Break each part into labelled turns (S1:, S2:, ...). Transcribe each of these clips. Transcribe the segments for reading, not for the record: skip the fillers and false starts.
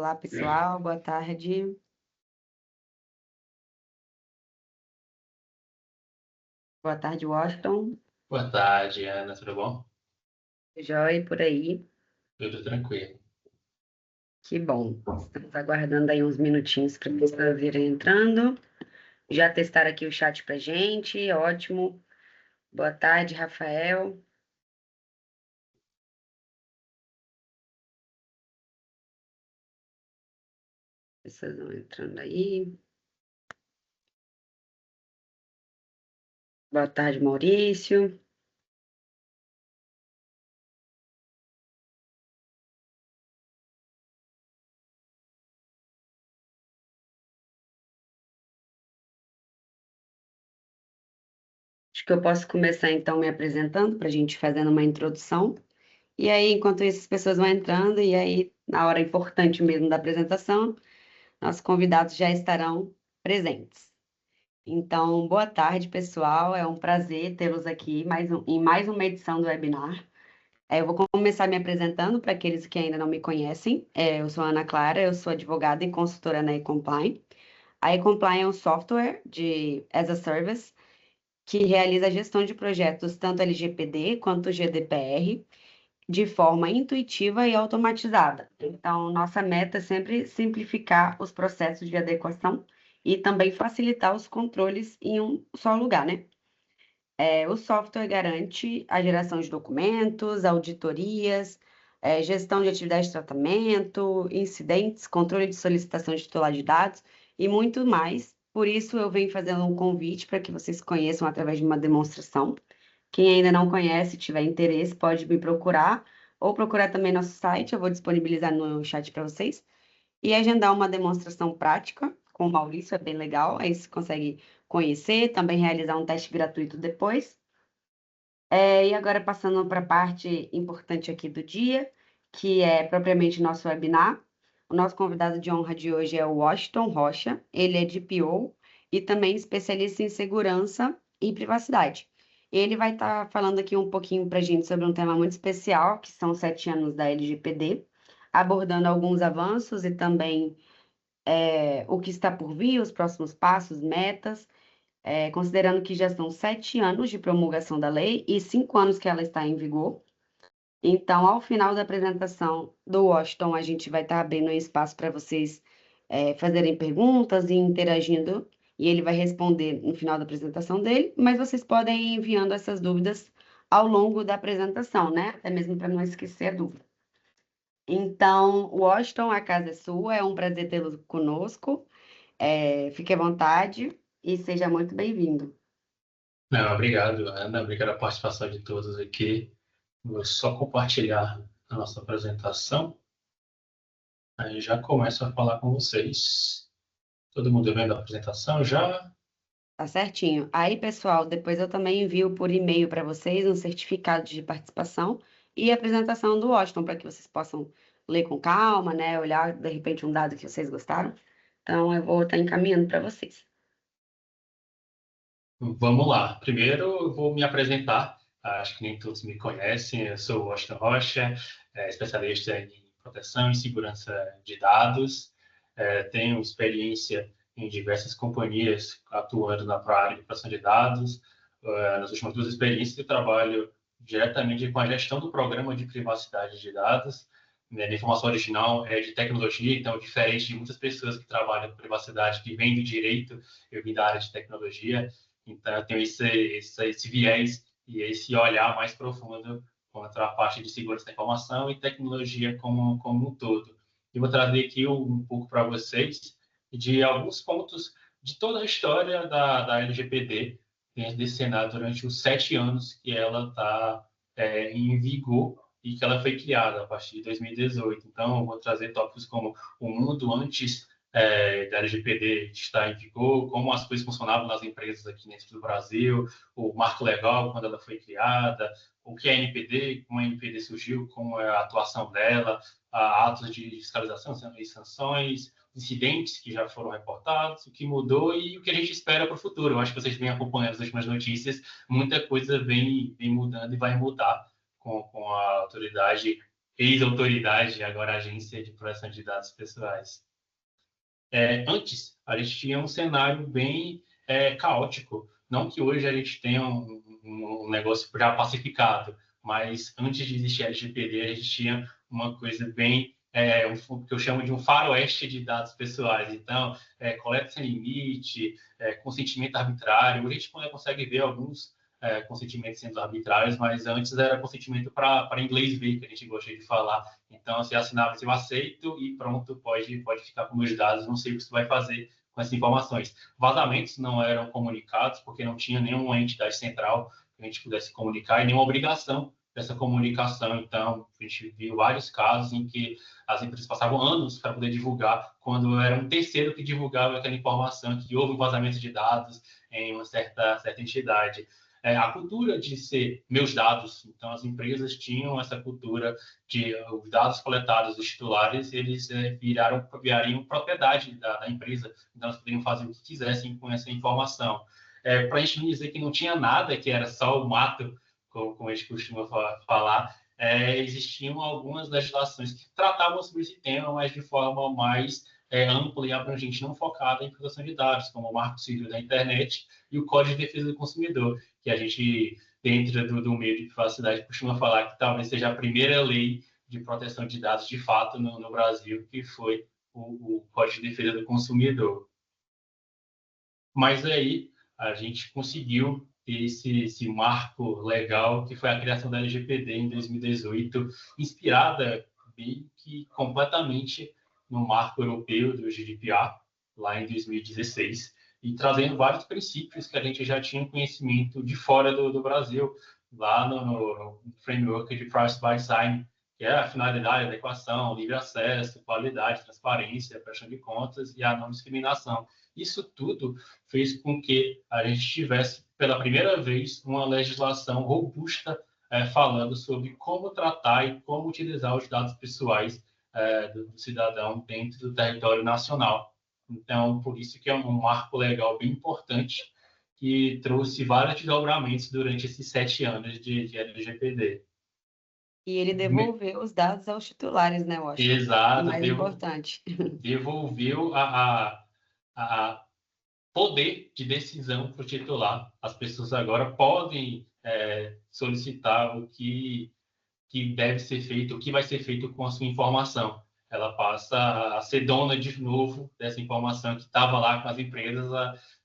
S1: Olá, pessoal, boa tarde. Boa tarde, Washington.
S2: Boa tarde, Ana, tudo bom?
S1: Joia por aí.
S2: Tudo tranquilo.
S1: Que bom. Estamos aguardando aí uns minutinhos para as pessoas virem entrando. Já testaram aqui o chat pra gente, ótimo. Boa tarde, Rafael. Pessoas vão entrando aí. Boa tarde, Maurício. Acho que eu posso começar então me apresentando para a gente fazendo uma introdução. E aí, enquanto isso, as pessoas vão entrando, e aí, na hora importante mesmo da apresentação, nossos convidados já estarão presentes. Então, boa tarde, pessoal. É um prazer tê-los aqui em mais uma edição do webinar. Eu vou começar me apresentando para aqueles que ainda não me conhecem. Eu sou a Ana Clara, eu sou advogada e consultora na eComply. A eComply é um software de as a service que realiza a gestão de projetos tanto LGPD quanto GDPR de forma intuitiva e automatizada. Então, nossa meta é sempre simplificar os processos de adequação e também facilitar os controles em um só lugar, né? O software garante a geração de documentos, auditorias, gestão de atividades de tratamento, incidentes, controle de solicitação de titular de dados e muito mais. Por isso, eu venho fazendo um convite para que vocês conheçam através de uma demonstração. Quem ainda não conhece, tiver interesse, pode me procurar ou procurar também nosso site, eu vou disponibilizar no chat para vocês. E agendar uma demonstração prática com o Maurício, é bem legal, aí você consegue conhecer, também realizar um teste gratuito depois. E agora passando para a parte importante aqui do dia, que é propriamente nosso webinar. O nosso convidado de honra de hoje é o Washington Rocha, ele é DPO e também especialista em segurança e privacidade. Ele vai estar falando aqui um pouquinho para a gente sobre um tema muito especial, que são os 7 anos da LGPD, abordando alguns avanços e também o que está por vir, os próximos passos, metas, considerando que já são 7 anos de promulgação da lei e 5 anos que ela está em vigor. Então, ao final da apresentação do Washington, a gente vai estar abrindo um espaço para vocês fazerem perguntas e interagindo, e ele vai responder no final da apresentação dele, mas vocês podem ir enviando essas dúvidas ao longo da apresentação, né? Até mesmo para não esquecer a dúvida. Então, Washington, a casa é sua, é um prazer tê-lo conosco. Fique à vontade e seja muito bem-vindo.
S2: Não, obrigado, Ana. Obrigado a participação de todos aqui. Vou só compartilhar a nossa apresentação. Aí já começo a falar com vocês. Todo mundo vendo a apresentação já?
S1: Tá certinho. Aí, pessoal, depois eu também envio por e-mail para vocês um certificado de participação e a apresentação do Washington, para que vocês possam ler com calma, né? Olhar, de repente, um dado que vocês gostaram. Então, eu vou estar encaminhando para vocês.
S2: Vamos lá. Primeiro, eu vou me apresentar. Acho que nem todos me conhecem. Eu sou o Washington Rocha, especialista em proteção e segurança de dados. Tenho experiência em diversas companhias atuando na área de proteção de dados. Nas últimas duas experiências, eu trabalho diretamente com a gestão do programa de privacidade de dados. Minha formação original é de tecnologia, então, diferente de muitas pessoas que trabalham com privacidade, que vêm do direito, eu vim da área de tecnologia. Então, eu tenho esse viés e esse olhar mais profundo contra a parte de segurança da informação e tecnologia como um todo. E vou trazer aqui um pouco para vocês de alguns pontos de toda a história da LGPD dentro desse cenário durante os 7 anos que ela está em vigor e que ela foi criada a partir de 2018. Então, eu vou trazer tópicos como o mundo antes da LGPD estar em vigor, como as coisas funcionavam nas empresas aqui dentro do Brasil, o marco legal, quando ela foi criada, o que é a NPD, como a NPD surgiu, como é a atuação dela, atos de fiscalização e sanções, incidentes que já foram reportados, o que mudou e o que a gente espera para o futuro. Eu acho que vocês vêm acompanhando as últimas notícias, muita coisa vem mudando e vai mudar com a autoridade ex-autoridade, agora Agência de Proteção de Dados Pessoais. Antes, a gente tinha um cenário bem caótico. Não que hoje a gente tenha um negócio já pacificado, mas antes de existir a LGPD, a gente tinha uma coisa bem, que eu chamo de um faroeste de dados pessoais. Então, coleta sem limite, consentimento arbitrário. Hoje a gente consegue ver alguns consentimentos sendo arbitrários, mas antes era consentimento para inglês ver, que a gente gosta de falar. Então, você assinava, eu aceito e pronto, pode ficar com meus dados, não sei o que você vai fazer com essas informações. Vazamentos não eram comunicados, porque não tinha nenhuma entidade central que a gente pudesse comunicar e nenhuma obrigação dessa comunicação. Então, a gente viu vários casos em que as empresas passavam anos para poder divulgar, quando era um terceiro que divulgava aquela informação, que houve um vazamento de dados em uma certa entidade. A cultura de ser meus dados. Então, as empresas tinham essa cultura de os dados coletados dos titulares, eles virariam propriedade da empresa. Então, elas poderiam fazer o que quisessem com essa informação. Para a gente não dizer que não tinha nada, que era só o mato, como a gente costuma falar, existiam algumas legislações que tratavam sobre esse tema, mas de forma mais ampla e abrangente, não focada em proteção de dados, como o Marco Civil da Internet e o Código de Defesa do Consumidor, que a gente, dentro do meio de privacidade, costuma falar que talvez seja a primeira lei de proteção de dados de fato no Brasil, que foi o Código de Defesa do Consumidor. Mas aí a gente conseguiu ter esse marco legal, que foi a criação da LGPD em 2018, inspirada bem que completamente no marco europeu do GDPR, lá em 2016, e trazendo vários princípios que a gente já tinha conhecimento de fora do Brasil, lá no framework de Privacy by Design, que é a finalidade, adequação, livre acesso, qualidade, transparência, prestação de contas e a não discriminação. Isso tudo fez com que a gente tivesse, pela primeira vez, uma legislação robusta falando sobre como tratar e como utilizar os dados pessoais do cidadão dentro do território nacional. Então, por isso que é um marco legal bem importante que trouxe vários desdobramentos durante esses 7 anos de LGPD.
S1: E ele devolveu os dados aos titulares, né, Washington?
S2: Exato,
S1: O mais importante.
S2: Devolveu a poder de decisão para o titular. As pessoas agora podem solicitar o que deve ser feito, o que vai ser feito com a sua informação. Ela passa a ser dona de novo dessa informação que estava lá com as empresas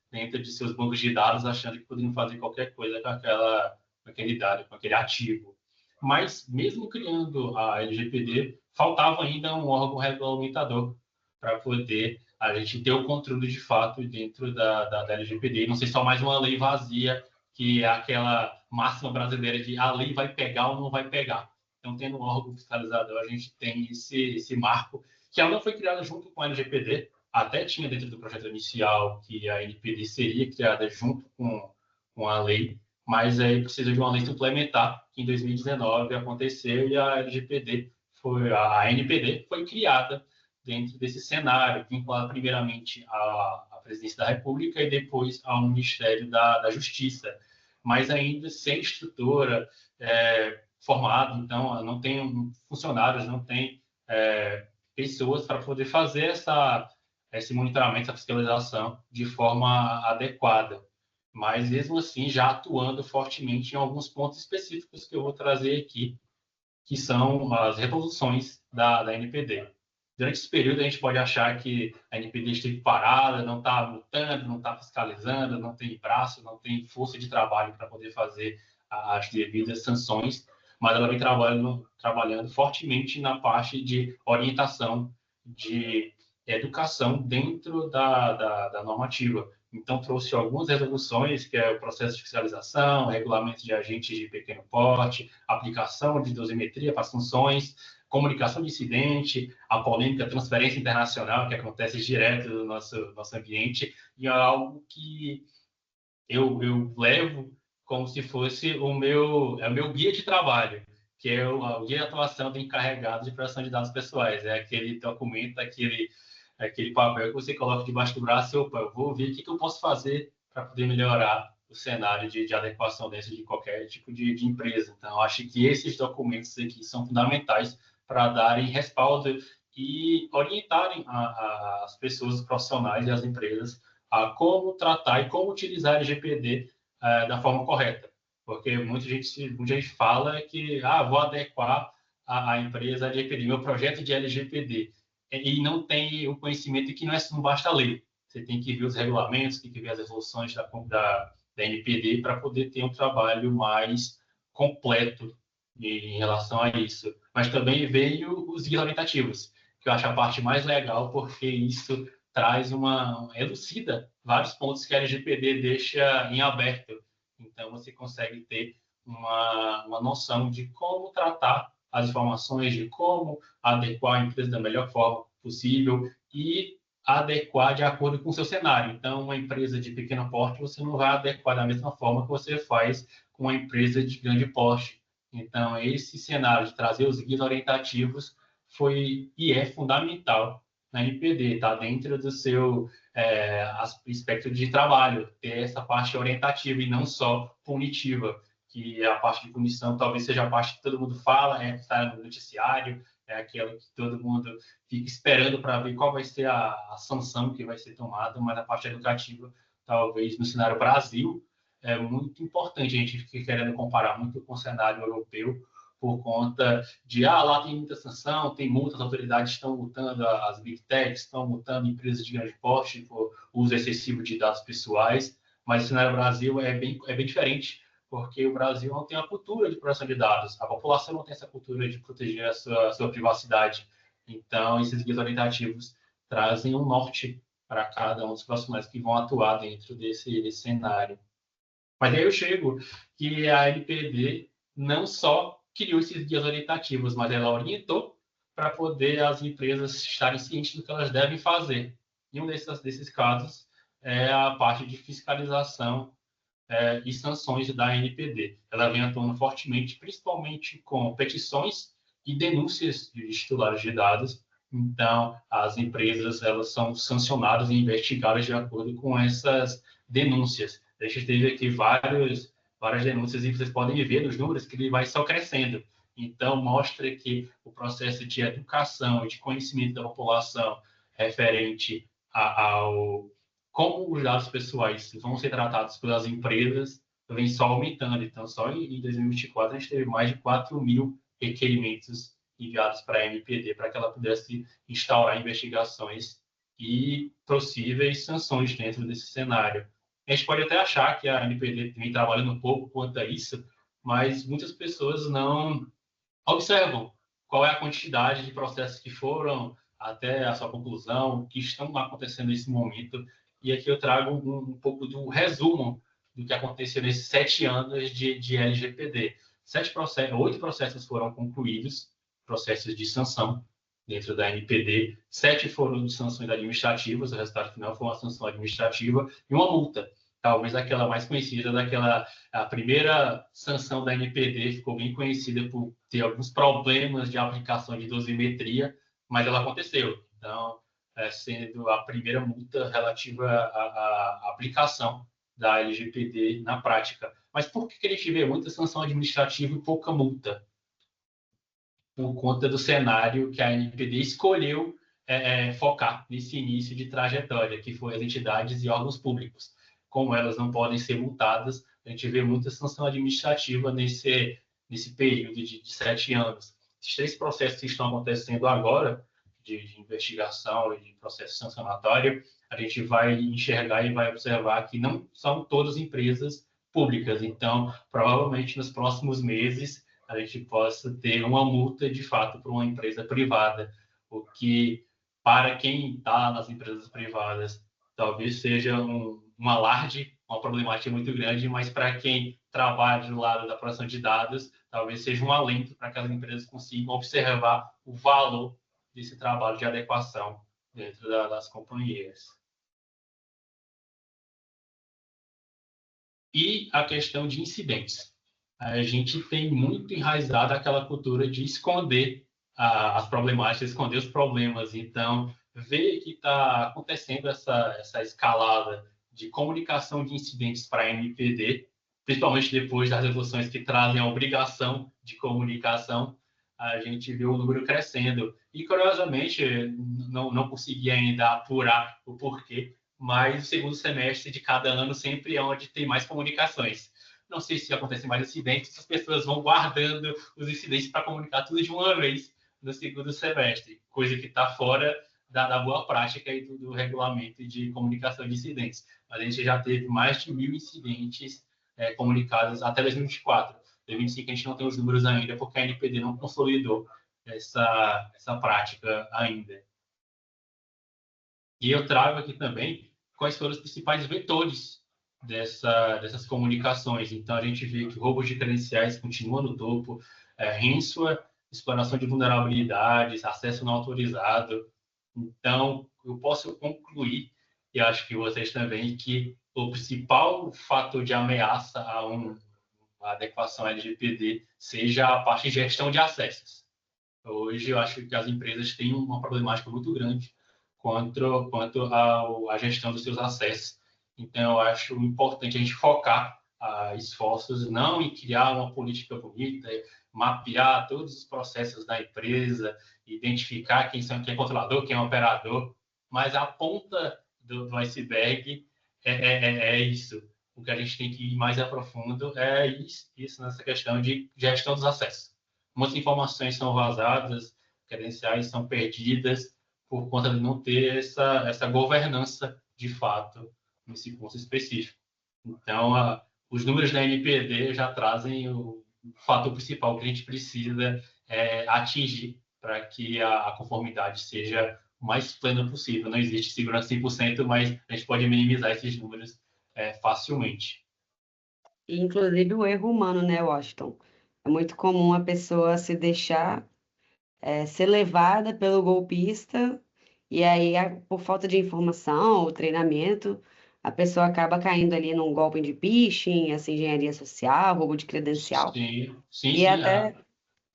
S2: dentro de seus bancos de dados, achando que poderiam fazer qualquer coisa com aquele dado, com aquele ativo. Mas, mesmo criando a LGPD, faltava ainda um órgão regulamentador para poder a gente ter o controle de fato dentro da LGPD. Não ser só mais uma lei vazia, que é aquela máxima brasileira de a lei vai pegar ou não vai pegar. Então, tendo um órgão fiscalizador, a gente tem esse marco, que ela não foi criada junto com a LGPD, até tinha dentro do projeto inicial que a NPD seria criada junto com a lei, mas aí precisa de uma lei suplementar, que em 2019 aconteceu, e a NPD foi criada dentro desse cenário, vinculado primeiramente à presidência da República e depois ao Ministério da Justiça, mas ainda sem estrutura formada, então não tem funcionários, não tem pessoas para poder fazer esse monitoramento, essa fiscalização de forma adequada. Mas, mesmo assim, já atuando fortemente em alguns pontos específicos que eu vou trazer aqui, que são as resoluções da NPD. Durante esse período, a gente pode achar que a NPD esteve parada, não está multando, não está fiscalizando, não tem braço, não tem força de trabalho para poder fazer as devidas sanções, mas ela vem trabalhando fortemente na parte de orientação, de educação dentro da normativa. Então, trouxe algumas resoluções, que é o processo de fiscalização, regulamento de agentes de pequeno porte, aplicação de dosimetria para funções, comunicação de incidente, a polêmica transferência internacional, que acontece direto no nosso ambiente, e é algo que eu levo como se fosse o meu guia de trabalho, que é o guia de atuação do encarregado de proteção de dados pessoais. É aquele documento, aquele papel que você coloca debaixo do braço e, opa, eu vou ver o que eu posso fazer para poder melhorar o cenário de adequação dentro de qualquer tipo de empresa. Então, acho que esses documentos aqui são fundamentais para darem respaldo e orientarem as pessoas, os profissionais e as empresas a como tratar e como utilizar LGPD da forma correta. Porque muita gente fala que vou adequar a empresa a LGPD, meu projeto de LGPD, e não tem o conhecimento que não basta ler. Você tem que ver os regulamentos, tem que ver as resoluções da NPD para poder ter um trabalho mais completo em relação a isso. Mas também veio os guias orientativos, que eu acho a parte mais legal, porque isso traz elucida vários pontos que a LGPD deixa em aberto. Então, você consegue ter uma noção de como tratar as informações, de como adequar a empresa da melhor forma possível e adequar de acordo com o seu cenário. Então, uma empresa de pequeno porte, você não vai adequar da mesma forma que você faz com uma empresa de grande porte. Então, esse cenário de trazer os guias orientativos foi e é fundamental na NPD, está dentro do seu espectro de trabalho, ter essa parte orientativa e não só punitiva, que a parte de punição talvez seja a parte que todo mundo fala, está no noticiário, é aquela que todo mundo fica esperando para ver qual vai ser a sanção que vai ser tomada, mas a parte educativa, talvez no cenário Brasil, é muito importante. A gente fica querendo comparar muito com o cenário europeu, por conta de, lá tem muita sanção, tem multas, as autoridades estão multando as big techs, estão multando empresas de grande porte por uso excessivo de dados pessoais, mas o cenário Brasil é bem diferente, porque o Brasil não tem a cultura de proteção de dados, a população não tem essa cultura de proteger a sua privacidade. Então, esses guias orientativos trazem um norte para cada um dos profissionais que vão atuar dentro desse cenário. Mas aí eu chego que a LPD não só criou esses guias orientativos, mas ela orientou para poder as empresas estarem cientes do que elas devem fazer. E um desses casos é a parte de fiscalização e sanções da NPD. Ela vem atuando fortemente, principalmente com petições e denúncias de titulares de dados. Então, as empresas elas são sancionadas e investigadas de acordo com essas denúncias. A gente teve aqui várias denúncias e vocês podem ver nos números que ele vai só crescendo. Então, mostra que o processo de educação e de conhecimento da população referente ao como os dados pessoais vão ser tratados pelas empresas vem só aumentando. Então, só em 2024, a gente teve mais de 4 mil requerimentos enviados para a NPD para que ela pudesse instaurar investigações e possíveis sanções dentro desse cenário. A gente pode até achar que a NPD vem trabalhando um pouco quanto a isso, mas muitas pessoas não observam qual é a quantidade de processos que foram até a sua conclusão, que estão acontecendo nesse momento. E aqui eu trago um pouco do resumo do que aconteceu nesses 7 anos de LGPD. 8 processos foram concluídos, processos de sanção dentro da NPD, 7 foram de sanções administrativas, o resultado final foi uma sanção administrativa e uma multa. Talvez aquela mais conhecida, a primeira sanção da NPD ficou bem conhecida por ter alguns problemas de aplicação de dosimetria, mas ela aconteceu. Então, sendo a primeira multa relativa à aplicação da LGPD na prática. Mas por que a gente vê muita sanção administrativa e pouca multa? Por conta do cenário que a NPD escolheu focar nesse início de trajetória, que foi as entidades e órgãos públicos. Como elas não podem ser multadas, a gente vê muita sanção administrativa nesse período de 7 anos. Esses 3 processos que estão acontecendo agora, de investigação e de processo sancionatório, a gente vai enxergar e vai observar que não são todas empresas públicas. Então, provavelmente, nos próximos meses, a gente possa ter uma multa, de fato, para uma empresa privada, o que, para quem está nas empresas privadas, talvez seja um alarde, uma problemática muito grande, mas para quem trabalha do lado da proteção de dados, talvez seja um alento para que as empresas consigam observar o valor desse trabalho de adequação dentro das companhias. E a questão de incidentes. A gente tem muito enraizada aquela cultura de esconder as problemáticas, esconder os problemas. Então, ver que está acontecendo essa escalada de comunicação de incidentes para a NPD, principalmente depois das resoluções que trazem a obrigação de comunicação, a gente vê o número crescendo. E, curiosamente, não consegui ainda apurar o porquê, mas o segundo semestre de cada ano sempre é onde tem mais comunicações. Não sei se acontecem mais incidentes, as pessoas vão guardando os incidentes para comunicar tudo de uma vez no segundo semestre, coisa que está fora da boa prática e do regulamento de comunicação de incidentes. Mas a gente já teve mais de 1.000 incidentes comunicados até 2024. 2025 a gente não tem os números ainda, porque a NPD não consolidou essa prática ainda. E eu trago aqui também quais foram os principais vetores dessas comunicações. Então, a gente vê que roubos de credenciais continua no topo, ransomware, exploração de vulnerabilidades, acesso não autorizado. Então, eu posso concluir, e acho que vocês também, que o principal fator de ameaça a adequação LGPD seja a parte de gestão de acessos. Hoje, eu acho que as empresas têm uma problemática muito grande quanto à gestão dos seus acessos. Então, eu acho importante a gente focar esforços não em criar uma política bonita, mapear todos os processos da empresa, identificar quem é controlador, quem é operador, mas a ponta do iceberg é isso. O que a gente tem que ir mais a profundo é isso nessa questão de gestão dos acessos. Muitas informações são vazadas, credenciais são perdidas por conta de não ter essa governança de fato nesse curso específico. Então, os números da NPD já trazem o fator principal que a gente precisa atingir para que a conformidade seja o mais plena possível. Não existe segurança 100%, mas a gente pode minimizar esses números facilmente.
S1: E, inclusive o erro humano, né, Washington? É muito comum a pessoa se deixar ser levada pelo golpista, e aí, por falta de informação ou treinamento, a pessoa acaba caindo ali num golpe de phishing, essa engenharia social, roubo de credencial.
S2: Sim, sim,
S1: E
S2: sim.
S1: até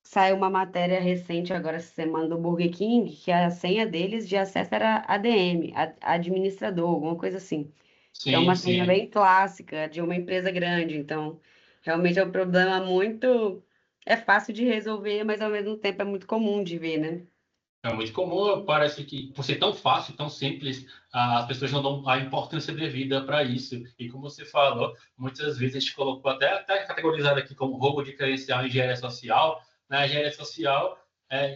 S1: saiu uma matéria recente agora essa semana do Burger King, que a senha deles de acesso era ADM, administrador, alguma coisa assim, que é
S2: Sim,
S1: uma senha
S2: sim.
S1: bem clássica de uma empresa grande. Então, realmente é um problema muito. É fácil de resolver, mas ao mesmo tempo é muito comum de ver, né?
S2: É muito comum, parece que, por ser tão fácil, tão simples, as pessoas não dão a importância devida para isso. E como você falou, muitas vezes a gente colocou até categorizado aqui como roubo de credencial em engenharia social. Na engenharia social,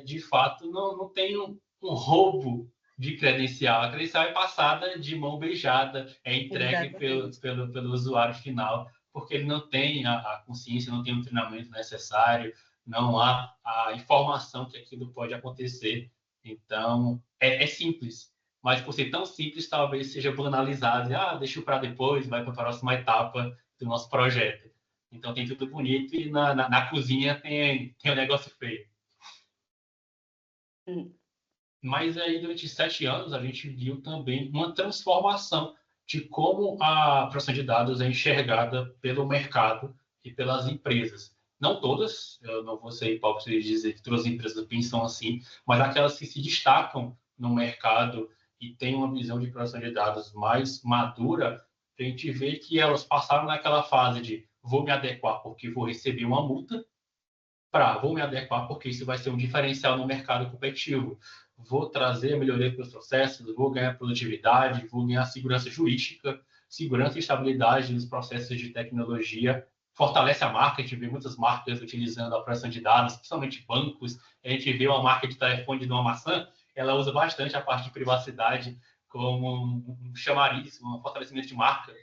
S2: de fato, não tem um roubo de credencial. A credencial é passada de mão beijada, é entregue
S1: Exatamente.
S2: pelo usuário final, porque ele não tem a consciência, não tem o treinamento necessário, não há a informação que aquilo pode acontecer. Então, é simples, mas por ser tão simples, talvez seja banalizado. Deixa para depois, vai para a próxima etapa do nosso projeto. Então, tem tudo bonito e na cozinha tem um negócio feio.
S1: Hum.
S2: Mas aí, durante 7 anos, a gente viu também uma transformação de como a proteção de dados é enxergada pelo mercado e pelas empresas. Não todas, eu não vou ser hipócrita de dizer que todas as empresas pensam assim, mas aquelas que se destacam no mercado e têm uma visão de proteção de dados mais madura, a gente vê que elas passaram naquela fase de vou me adequar porque vou receber uma multa, para vou me adequar porque isso vai ser um diferencial no mercado competitivo. Vou trazer melhoria para os processos, vou ganhar produtividade, vou ganhar segurança jurídica, segurança e estabilidade nos processos de tecnologia. Fortalece a marca, a gente vê muitas marcas utilizando a proteção de dados, principalmente bancos. A gente vê uma marca de telefone de uma maçã, ela usa bastante a parte de privacidade como um chamariz, um fortalecimento de marca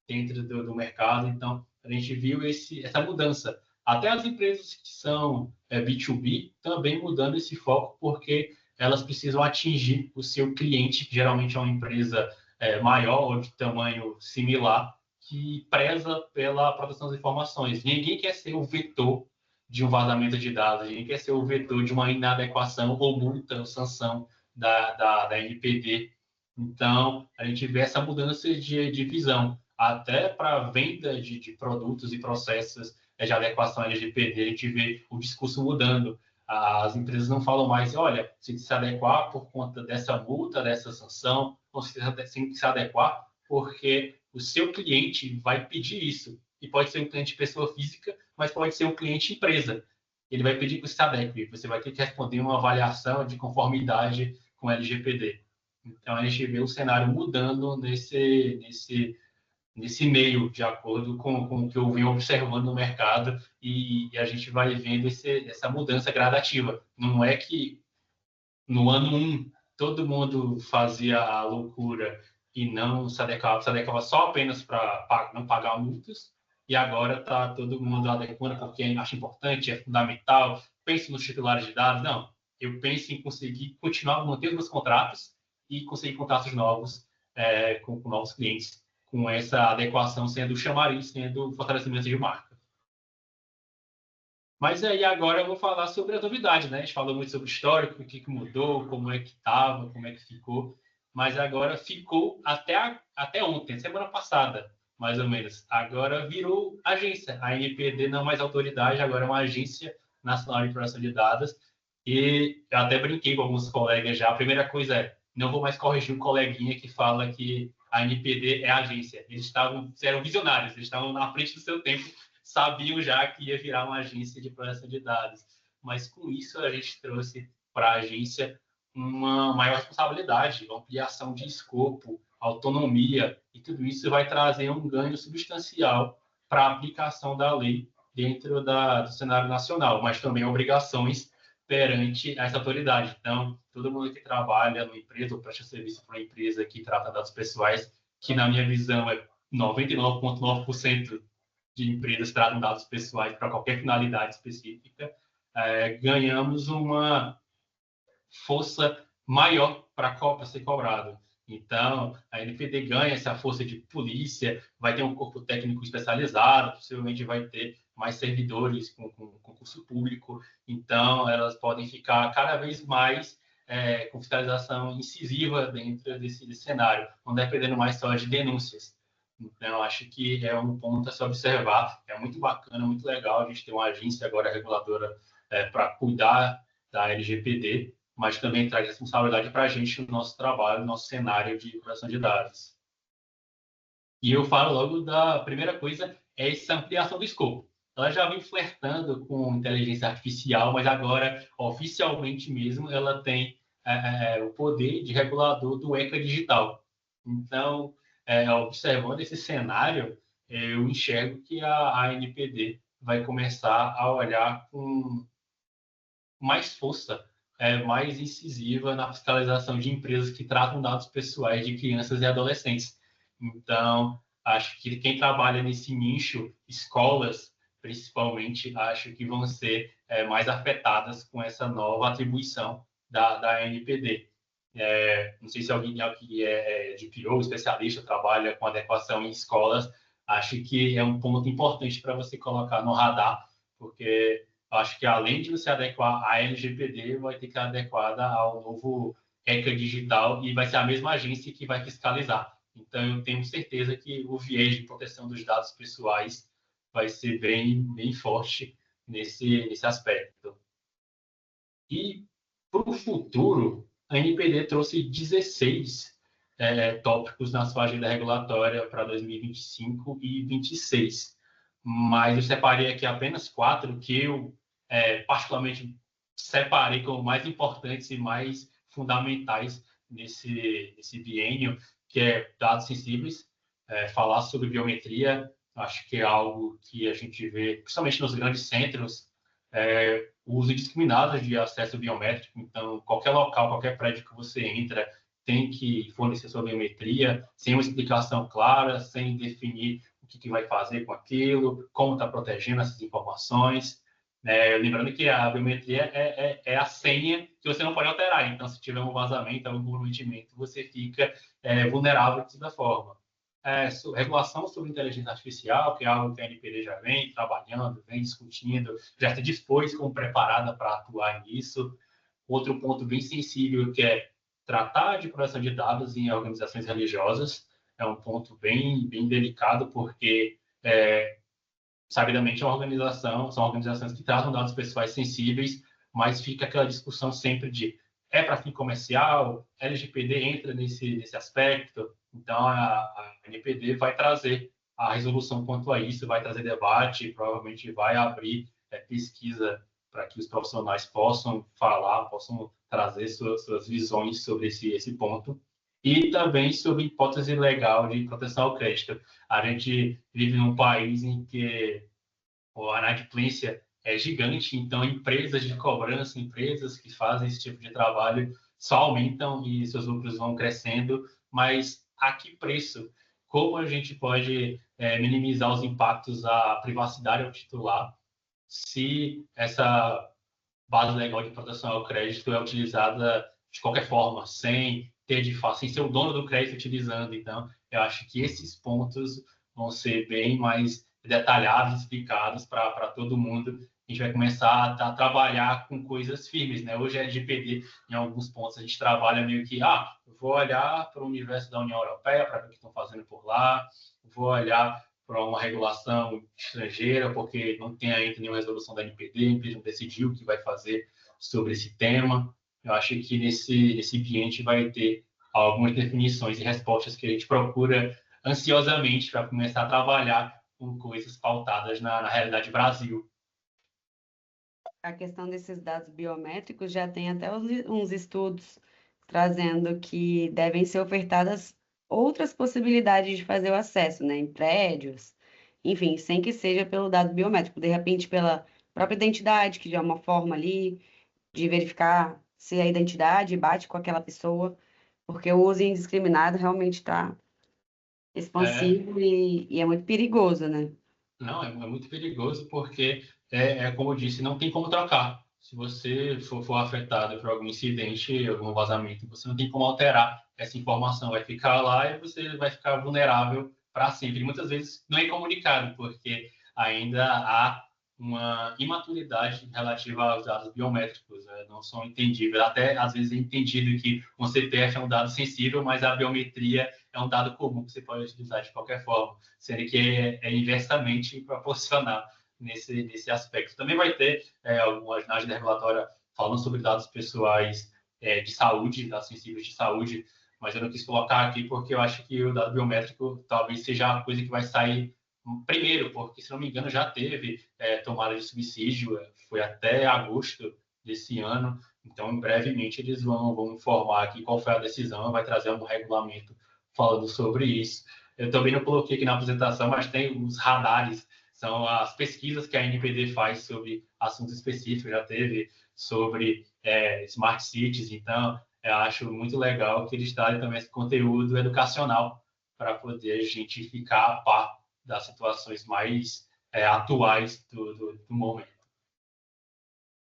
S2: dentro do mercado. Então, a gente viu essa mudança. Até as empresas que são B2B também mudando esse foco, porque elas precisam atingir o seu cliente, que geralmente é uma empresa maior ou de tamanho similar, que preza pela proteção das informações. Ninguém quer ser o vetor de um vazamento de dados, ninguém quer ser o vetor de uma inadequação ou multa ou sanção da NPD. Então, a gente vê essa mudança de visão, até para venda de produtos e processos de adequação LGPD, a gente vê o discurso mudando. As empresas não falam mais, olha, você tem que se adequar por conta dessa multa, dessa sanção, ou você tem que se adequar porque o seu cliente vai pedir isso. E pode ser um cliente pessoa física, mas pode ser um cliente empresa. ele vai pedir que você se adeque. Você vai ter que responder uma avaliação de conformidade com o LGPD. Então, a gente vê o cenário mudando nesse meio, de acordo com o que eu venho observando no mercado, e a gente vai vendo essa mudança gradativa. Não é que no ano 1 todo mundo fazia a loucura e não se adequava só apenas para não pagar multas, e agora está todo mundo adequando porque acha importante, é fundamental, penso nos titulares de dados. Não, eu penso em conseguir continuar mantendo os meus contratos e conseguir contratos novos com novos clientes, com essa adequação sendo chamariz, sendo fortalecimento de marca. Mas aí agora eu vou falar sobre a novidade, né? A gente falou muito sobre o histórico, o que mudou, como é que estava, como é que ficou. Mas agora ficou até ontem, semana passada, mais ou menos. Agora virou agência. A NPD não é mais autoridade, agora é uma agência nacional de proteção de dados. E eu até brinquei com alguns colegas já. A primeira coisa é, não vou mais corrigir um coleguinha que fala que a NPD é agência. Eles eram visionários, eles estavam na frente do seu tempo, sabiam já que ia virar uma agência de proteção de dados. Mas com isso a gente trouxe para a agência uma maior responsabilidade, ampliação de escopo, autonomia, e tudo isso vai trazer um ganho substancial para a aplicação da lei dentro do cenário nacional, mas também obrigações perante essa autoridade. Então, todo mundo que trabalha numa empresa ou presta serviço para uma empresa que trata dados pessoais, que na minha visão é 99,9% de empresas tratam dados pessoais para qualquer finalidade específica, ganhamos uma força maior para ser cobrado. Então, a NPD ganha essa força de polícia, vai ter um corpo técnico especializado, possivelmente vai ter mais servidores com concurso público, então elas podem ficar cada vez mais com fiscalização incisiva dentro desse cenário, não dependendo mais só de denúncias. Então, acho que é um ponto a se observar. É muito bacana, muito legal a gente ter uma agência agora reguladora para cuidar da LGPD, mas também traz responsabilidade para a gente no nosso trabalho, no nosso cenário de proteção de dados. E eu falo logo da primeira coisa, é essa ampliação do escopo. Ela já vem flertando com inteligência artificial, mas agora, oficialmente mesmo, ela tem o poder de regulador do ECA digital. Então, observando esse cenário, eu enxergo que a ANPD vai começar a olhar com mais força, mais incisiva na fiscalização de empresas que tratam dados pessoais de crianças e adolescentes. Então, acho que quem trabalha nesse nicho, escolas principalmente, acho que vão ser mais afetadas com essa nova atribuição da ANPD. Não sei se alguém que é de PO, especialista, trabalha com adequação em escolas, acho que é um ponto importante para você colocar no radar, porque acho que além de você adequar a LGPD, vai ter que ser adequada ao novo ECA digital e vai ser a mesma agência que vai fiscalizar. Então, eu tenho certeza que o viés de proteção dos dados pessoais vai ser bem forte nesse aspecto. E, para o futuro, a NPD trouxe 16 tópicos na sua agenda regulatória para 2025 e 2026. Mas eu separei aqui apenas 4 que eu, particularmente, separei como mais importantes e mais fundamentais nesse biênio, que é dados sensíveis, falar sobre biometria. Acho que é algo que a gente vê, principalmente nos grandes centros, o uso indiscriminado de acesso biométrico. Então, qualquer local, qualquer prédio que você entra, tem que fornecer sua biometria, sem uma explicação clara, sem definir o que vai fazer com aquilo, como está protegendo essas informações. Lembrando que a biometria é a senha que você não pode alterar. Então, se tiver um vazamento, algum comprometimento, você fica vulnerável de toda forma. Regulação sobre inteligência artificial, que é algo que a NPD já vem trabalhando, vem discutindo, já se dispôs como preparada para atuar nisso. Outro ponto bem sensível, que é tratar de proteção de dados em organizações religiosas, é um ponto bem delicado, porque, sabidamente, são organizações que tratam dados pessoais sensíveis, mas fica aquela discussão sempre de para fim comercial, LGPD entra nesse aspecto. Então, a NPD vai trazer a resolução quanto a isso, vai trazer debate, provavelmente vai abrir pesquisa para que os profissionais possam falar, possam trazer suas visões sobre esse ponto. E também sobre hipótese legal de proteção ao crédito. A gente vive num país em que a inadimplência é gigante, então empresas de cobrança, empresas que fazem esse tipo de trabalho só aumentam e seus lucros vão crescendo, mas a que preço? Como a gente pode minimizar os impactos à privacidade ao titular se essa base legal de proteção ao crédito é utilizada de qualquer forma, sem ter de fato, sem ser o dono do crédito utilizando? Então, eu acho que esses pontos vão ser bem mais detalhados, explicados para todo mundo. A gente vai começar a trabalhar com coisas firmes, né? Hoje a LGPD, em alguns pontos, a gente trabalha meio que, eu vou olhar para o universo da União Europeia para ver o que estão fazendo por lá, vou olhar para uma regulação estrangeira, porque não tem ainda nenhuma resolução da NPD, a empresa não decidiu o que vai fazer sobre esse tema. Eu acho que nesse ambiente vai ter algumas definições e respostas que a gente procura ansiosamente para começar a trabalhar com coisas pautadas na realidade Brasil.
S1: A questão desses dados biométricos já tem até uns estudos trazendo que devem ser ofertadas outras possibilidades de fazer o acesso, né, em prédios, enfim, sem que seja pelo dado biométrico, de repente pela própria identidade, que já é uma forma ali de verificar se a identidade bate com aquela pessoa, porque o uso indiscriminado realmente está
S2: É,
S1: expansivo e é muito perigoso, né?
S2: Não, é muito perigoso porque, como eu disse, não tem como trocar. Se você for afetado por algum incidente, algum vazamento, você não tem como alterar essa informação. Vai ficar lá e você vai ficar vulnerável para sempre. E muitas vezes não é comunicado, porque ainda há uma imaturidade relativa aos dados biométricos, né? Não são entendíveis. Até, às vezes, é entendido que um CPF é um dado sensível, mas a biometria é um dado comum que você pode utilizar de qualquer forma, sendo que é inversamente proporcional nesse aspecto. Também vai ter alguma agenda regulatória falando sobre dados pessoais de saúde, dados sensíveis de saúde, mas eu não quis colocar aqui porque eu acho que o dado biométrico talvez seja a coisa que vai sair primeiro, porque, se não me engano, já teve tomada de subsídio, foi até agosto desse ano, então, brevemente, eles vão informar aqui qual foi a decisão, vai trazer um regulamento falando sobre isso. Eu também não coloquei aqui na apresentação, mas tem os radares, são as pesquisas que a NPD faz sobre assuntos específicos, já teve sobre smart cities, então eu acho muito legal que eles trazem também esse conteúdo educacional para poder a gente ficar a par das situações mais atuais do momento.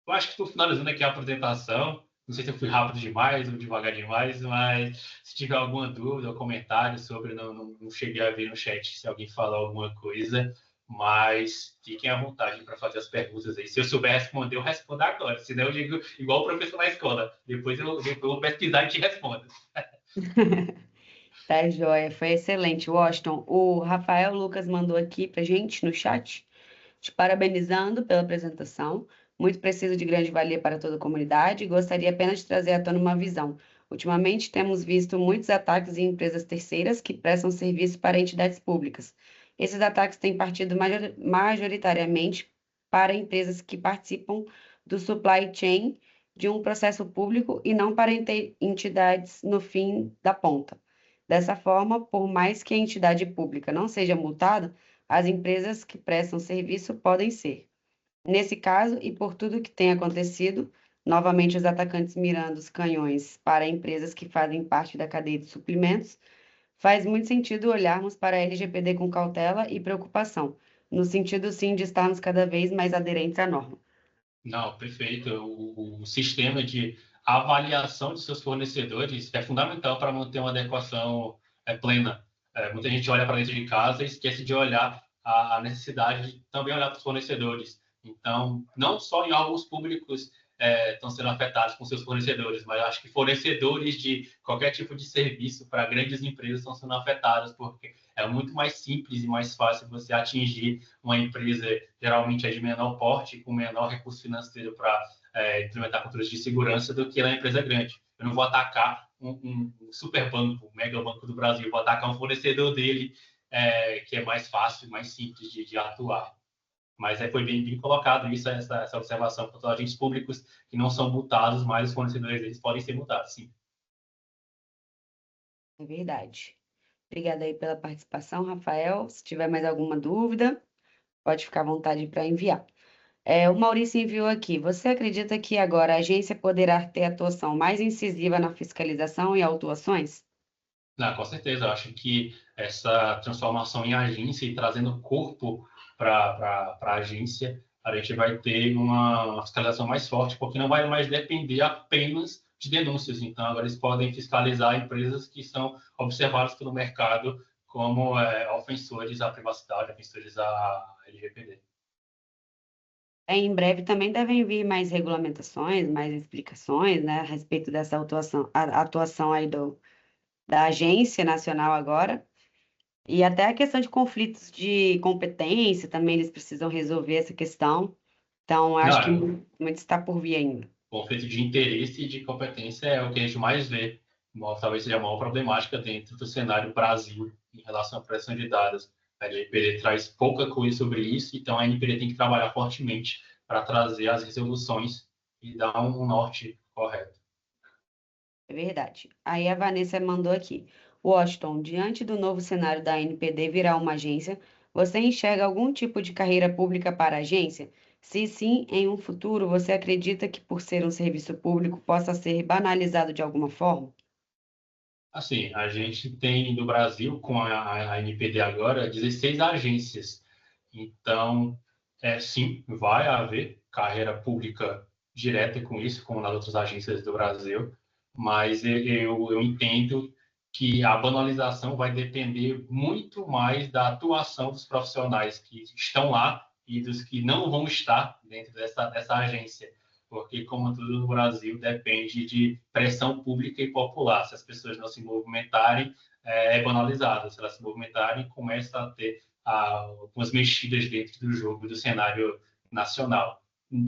S2: Eu acho que estou finalizando aqui a apresentação. Não sei se eu fui rápido demais ou devagar demais, mas se tiver alguma dúvida ou comentário sobre, não cheguei a ver no chat se alguém falou alguma coisa, mas fiquem à vontade para fazer as perguntas aí. Se eu souber responder, eu respondo agora. Senão eu digo igual o professor na escola. Depois eu vou pesquisar e te respondo.
S1: Tá, joia, foi excelente, Washington. O Rafael Lucas mandou aqui pra gente no chat, te parabenizando pela apresentação, muito preciso de grande valia para toda a comunidade, e gostaria apenas de trazer à tona uma visão. Ultimamente, temos visto muitos ataques em empresas terceiras que prestam serviço para entidades públicas. Esses ataques têm partido majoritariamente para empresas que participam do supply chain de um processo público e não para entidades no fim da ponta. Dessa forma, por mais que a entidade pública não seja multada, as empresas que prestam serviço podem ser. Nesse caso, e por tudo que tem acontecido, novamente os atacantes mirando os canhões para empresas que fazem parte da cadeia de suprimentos, faz muito sentido olharmos para a LGPD com cautela e preocupação, no sentido sim de estarmos cada vez mais aderentes à norma.
S2: Não, perfeito. O sistema de avaliação de seus fornecedores é fundamental para manter uma adequação plena. Muita gente olha para dentro de casa e esquece de olhar a necessidade de também olhar para os fornecedores. Então, não só em órgãos públicos estão sendo afetados com seus fornecedores, mas acho que fornecedores de qualquer tipo de serviço para grandes empresas estão sendo afetados, porque é muito mais simples e mais fácil você atingir uma empresa, geralmente é de menor porte, com menor recurso financeiro para implementar controles de segurança, do que uma empresa grande. Eu não vou atacar um super banco, um mega banco do Brasil, eu vou atacar um fornecedor dele, que é mais fácil, mais simples de atuar. Mas foi bem colocado isso, essa observação para os agentes públicos que não são multados, mas os fornecedores deles podem ser multados, sim.
S1: É verdade. Obrigada aí pela participação, Rafael. Se tiver mais alguma dúvida, pode ficar à vontade para enviar. O Maurício enviou aqui. Você acredita que agora a agência poderá ter atuação mais incisiva na fiscalização e autuações?
S2: Não, com certeza, eu acho que essa transformação em agência e trazendo corpo para a agência, a gente vai ter uma fiscalização mais forte, porque não vai mais depender apenas de denúncias. Então, agora eles podem fiscalizar empresas que são observadas pelo mercado como ofensores à privacidade, ofensores à LGPD.
S1: Em breve também devem vir mais regulamentações, mais explicações, né, a respeito dessa atuação, a atuação aí da Agência Nacional agora. E até a questão de conflitos de competência também eles precisam resolver essa questão. Então,
S2: Não,
S1: acho que muito está por vir ainda.
S2: conflito de interesse e de competência é o que a gente mais vê. Talvez seja a maior problemática dentro do cenário Brasil em relação à proteção de dados. A NPD traz pouca coisa sobre isso, então a NPD tem que trabalhar fortemente para trazer as resoluções e dar um norte correto.
S1: É verdade. Aí a Vanessa mandou aqui. Washington, diante do novo cenário da NPD virar uma agência, você enxerga algum tipo de carreira pública para a agência? Se sim, em um futuro, você acredita que por ser um serviço público possa ser banalizado de alguma forma?
S2: Assim, a gente tem no Brasil, com a NPD agora, 16 agências. Então, sim, vai haver carreira pública direta com isso, como nas outras agências do Brasil, mas eu entendo que a banalização vai depender muito mais da atuação dos profissionais que estão lá e dos que não vão estar dentro dessa agência, porque, como tudo no Brasil, depende de pressão pública e popular. Se as pessoas não se movimentarem, é banalizado. Se elas se movimentarem, começa a ter algumas mexidas dentro do jogo, do cenário nacional.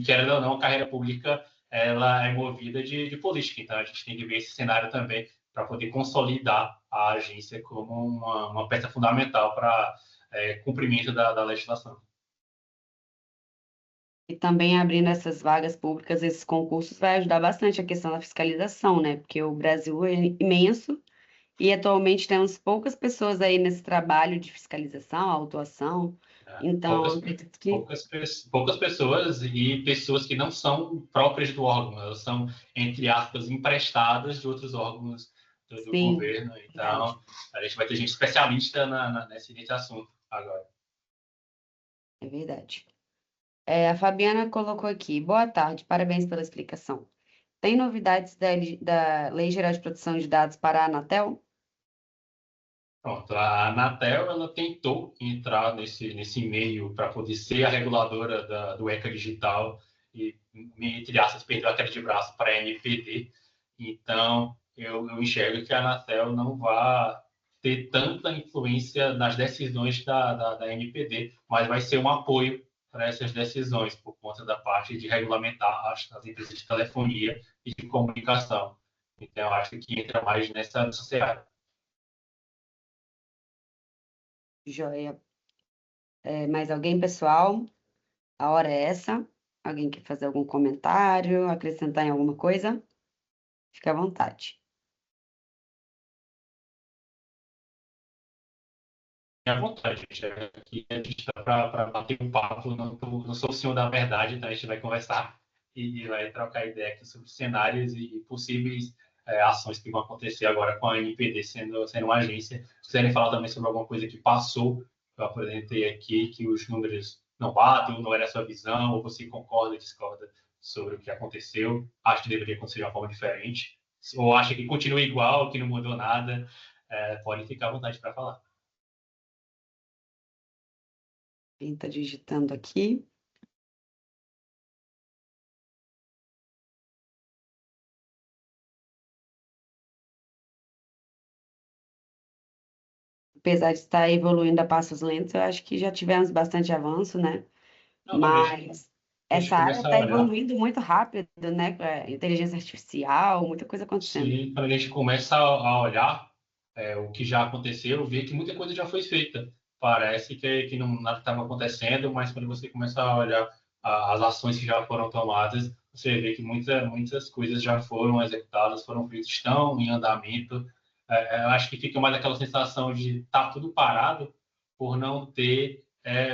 S2: Querendo ou não, a carreira pública ela é movida de política, então a gente tem que ver esse cenário também para poder consolidar a agência como uma peça fundamental para cumprimento da legislação.
S1: E também abrindo essas vagas públicas, esses concursos, vai ajudar bastante a questão da fiscalização, né? Porque o Brasil é imenso e atualmente temos poucas pessoas aí nesse trabalho de fiscalização, autuação. Então, eu
S2: Poucas,
S1: acredito que
S2: poucas pessoas e pessoas que não são próprias do órgão, elas são, entre aspas, emprestadas de outros órgãos do
S1: sim,
S2: governo.
S1: verdade.
S2: Então, a gente vai ter gente especialista nesse assunto agora.
S1: É verdade. A Fabiana colocou aqui. Boa tarde, parabéns pela explicação. Tem novidades da Lei Geral de Proteção de Dados para a Anatel?
S2: Pronto, a Anatel ela tentou entrar nesse meio para poder ser a reguladora do ECA Digital e, entre aspas, perdeu a queda de braço para a NPD. Então, eu enxergo que a Anatel não vai ter tanta influência nas decisões da NPD, mas vai ser um apoio para essas decisões, por conta da parte de regulamentar as empresas de telefonia e de comunicação. Então, eu acho que entra mais nessa seara.
S1: Joia. Mais alguém, pessoal? A hora é essa. Alguém quer fazer algum comentário, acrescentar em alguma coisa? Fique à vontade.
S2: À vontade, gente. Aqui a gente está para bater um papo, não sou o senhor da verdade, então a gente vai conversar e vai trocar ideia aqui sobre cenários e possíveis ações que vão acontecer agora com a NPD sendo uma agência. Se quiserem falar também sobre alguma coisa que passou, eu apresentei aqui, que os números não batem, não era a sua visão, ou você concorda ou discorda sobre o que aconteceu, acha que deveria acontecer de uma forma diferente, ou acha que continua igual, que não mudou nada, pode ficar à vontade para falar.
S1: Quem está digitando aqui? Apesar de estar evoluindo a passos lentos, eu acho que já tivemos bastante avanço, né?
S2: Não, quando
S1: Mas
S2: a gente
S1: essa área
S2: começa
S1: está
S2: a olhar,
S1: evoluindo muito rápido, né? Com a inteligência artificial, muita coisa acontecendo.
S2: se quando a gente começa a olhar o que já aconteceu, ver que muita coisa já foi feita. parece que não, nada estava acontecendo, mas quando você começa a olhar as ações que já foram tomadas, você vê que muitas coisas já foram executadas, foram feitas, estão em andamento. Eu acho que fica mais aquela sensação de estar tudo parado por não ter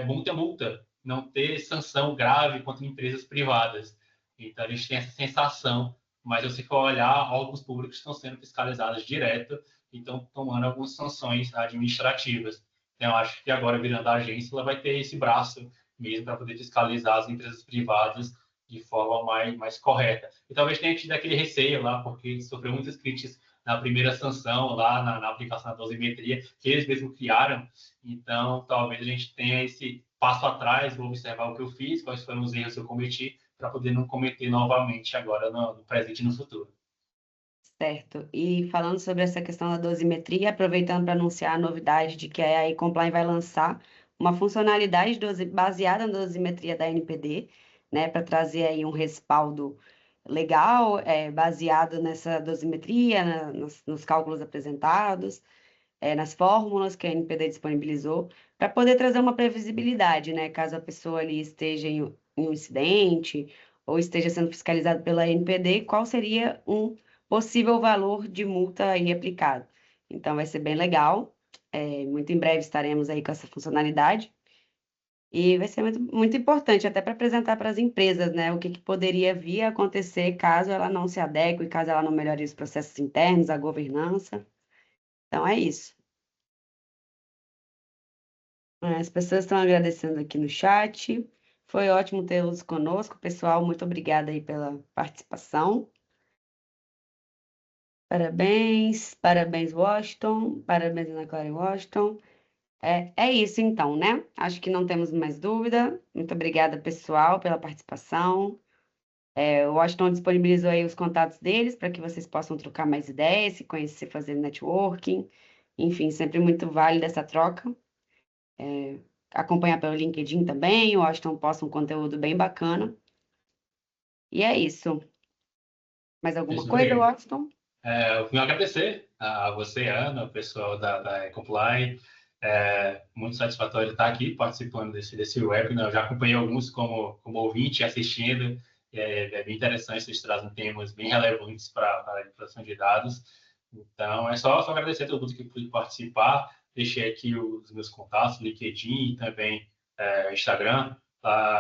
S2: muita multa, não ter sanção grave contra empresas privadas. Então, a gente tem essa sensação, mas se você for olhar, órgãos públicos estão sendo fiscalizados direto e estão tomando algumas sanções administrativas. Então, eu acho que agora, virando a agência, ela vai ter esse braço mesmo para poder fiscalizar as empresas privadas de forma mais correta. E talvez tenha tido aquele receio lá, porque sofreu muitas críticas na primeira sanção, lá na aplicação da dosimetria, que eles mesmos criaram. Então, talvez a gente tenha esse passo atrás, vou observar o que eu fiz, quais foram os erros que eu cometi, para poder não cometer novamente agora no presente e no futuro.
S1: Certo. E falando sobre essa questão da dosimetria, aproveitando para anunciar a novidade de que a eComply vai lançar uma funcionalidade baseada na dosimetria da NPD, né, para trazer aí um respaldo legal, baseado nessa dosimetria, nos cálculos apresentados, nas fórmulas que a NPD disponibilizou, para poder trazer uma previsibilidade, né, caso a pessoa ali esteja em um incidente ou esteja sendo fiscalizado pela NPD, qual seria um possível valor de multa aí aplicado. Então, vai ser bem legal. Muito em breve estaremos aí com essa funcionalidade. E vai ser muito importante até para apresentar para as empresas, né, o que poderia vir a acontecer caso ela não se adeque, caso ela não melhore os processos internos, a governança. Então, é isso. As pessoas estão agradecendo aqui no chat. Foi ótimo tê-los conosco, pessoal. Muito obrigada aí pela participação. Parabéns, parabéns, Washington, parabéns, Ana Clara e Washington. É isso então, né? Acho que não temos mais dúvida. Muito obrigada, pessoal, pela participação. O Washington disponibilizou aí os contatos deles para que vocês possam trocar mais ideias, se conhecer, fazer networking. Enfim, sempre muito válida essa troca. Acompanhar pelo LinkedIn também, o Washington posta um conteúdo bem bacana. E é isso. Mais alguma
S2: Isso,
S1: coisa,
S2: Rodrigo.
S1: Washington?
S2: Eu queria agradecer a você, Ana, o pessoal da Ecomply. Muito satisfatório estar aqui participando desse webinar. Eu já acompanhei alguns como ouvinte, assistindo. É bem interessante, vocês trazem temas bem relevantes para a manipulação de dados. Então, é só agradecer a todo mundo que pôde participar. Deixei aqui os meus contatos, LinkedIn e também Instagram.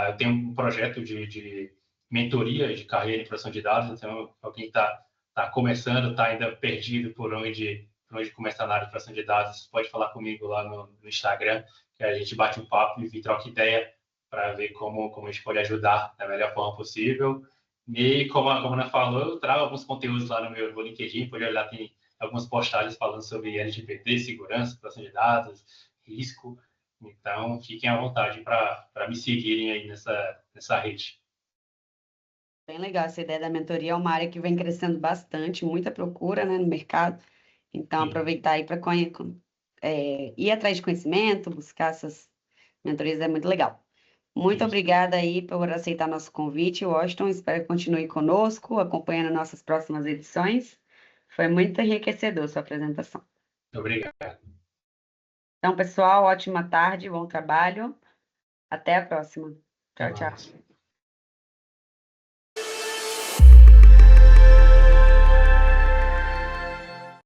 S2: Eu tenho um projeto de mentoria de carreira em proteção de dados, então alguém está começando, está ainda perdido por onde começar na área de proteção de dados, pode falar comigo lá no Instagram, que a gente bate um papo e troca ideia para ver como a gente pode ajudar da melhor forma possível. E como a Ana falou, eu trago alguns conteúdos lá no meu LinkedIn, pode olhar, tem algumas postagens falando sobre LGPD, segurança, proteção de dados, risco. Então, fiquem à vontade para me seguirem aí nessa rede.
S1: Bem legal essa ideia da mentoria. É uma área que vem crescendo bastante, muita procura, né, no mercado. Então,
S2: Sim,
S1: aproveitar aí para ir atrás de conhecimento, buscar essas mentorias é muito legal. Muito
S2: isso.
S1: obrigada aí por aceitar nosso convite, Washington. Espero que continue conosco, acompanhando nossas próximas edições. Foi muito enriquecedor sua apresentação.
S2: Obrigado.
S1: Então, pessoal, ótima tarde, bom trabalho. Até a próxima.
S2: Até
S1: Tchau,
S2: mais.
S1: tchau.